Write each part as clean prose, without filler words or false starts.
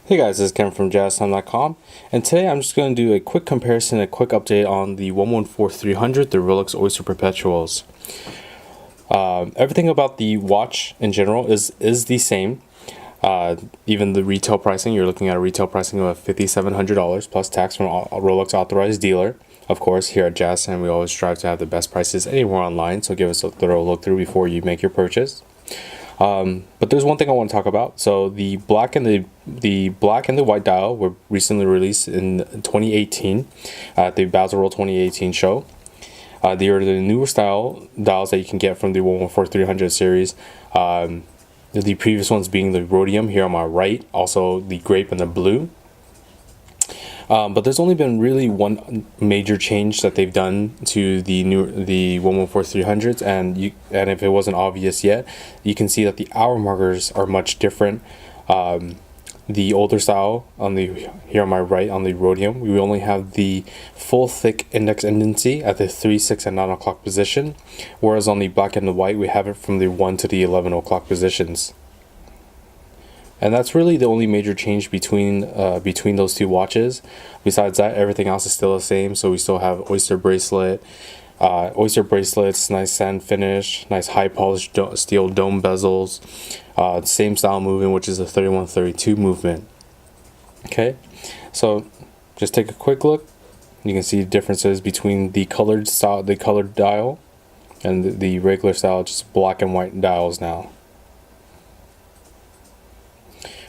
Hey guys, this is Ken from JazTime.com, and today I'm just going to do a quick comparison, a quick update on the 114-300, the Rolex Oyster Perpetuals. Everything about the watch in general is the same. Even the retail pricing, you're looking at a retail pricing of $5,700 plus tax from a Rolex authorized dealer. Of course, here at JazTime, we always strive to have the best prices anywhere online, so give us a thorough look through before you make your purchase. But there's one thing I want to talk about. So the black and the white dial were recently released in 2018 at the Basel World 2018 show. They are the newer style dials that you can get from the 114-300 series. The previous ones being the Rhodium here on my right, also the grape and the blue. But there's only been really one major change that they've done to the 114-300s, and if it wasn't obvious yet, you can see that the hour markers are much different. The older style here on my right on the Rhodium, we only have the full thick index indency at the 3, 6, and 9 o'clock position, whereas on the black and the white we have it from the 1 to the 11 o'clock positions. And that's really the only major change between those two watches. Besides that, everything else is still the same. So we still have oyster bracelets, nice sand finish, nice high polished steel dome bezels, same style movement, which is the 31-32 movement. Okay, so just take a quick look. You can see differences between the colored style, the colored dial, and the regular style, just black and white dials now.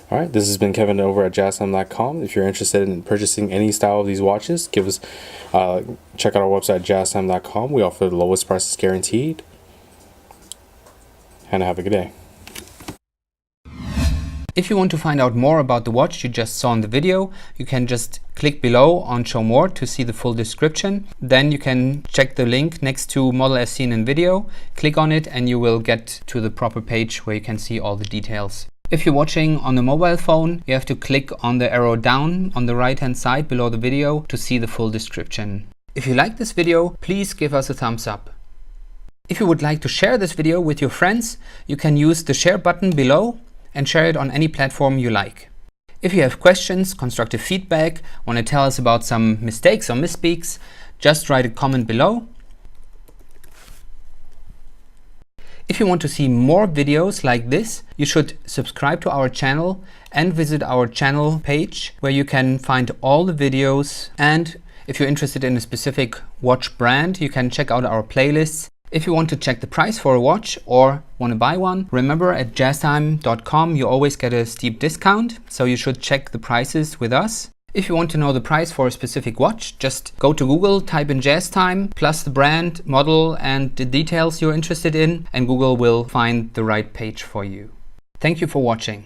Alright, this has been Kevin over at JazTime.com. If you're interested in purchasing any style of these watches, check out our website, JazTime.com. We offer the lowest prices guaranteed. And have a good day. If you want to find out more about the watch you just saw in the video, you can just click below on Show More to see the full description. Then you can check the link next to model as seen in video, click on it, and you will get to the proper page where you can see all the details. If you're watching on a mobile phone, you have to click on the arrow down on the right hand side below the video to see the full description. If you like this video, please give us a thumbs up. If you would like to share this video with your friends, you can use the share button below and share it on any platform you like. If you have questions, constructive feedback, want to tell us about some mistakes or misspeaks, just write a comment below. If you want to see more videos like this, you should subscribe to our channel and visit our channel page where you can find all the videos. And if you're interested in a specific watch brand, you can check out our playlists. If you want to check the price for a watch or want to buy one, remember at JazTime.com you always get a steep discount, so you should check the prices with us. If you want to know the price for a specific watch, just go to Google, type in JazTime, plus the brand, model, and the details you're interested in, and Google will find the right page for you. Thank you for watching.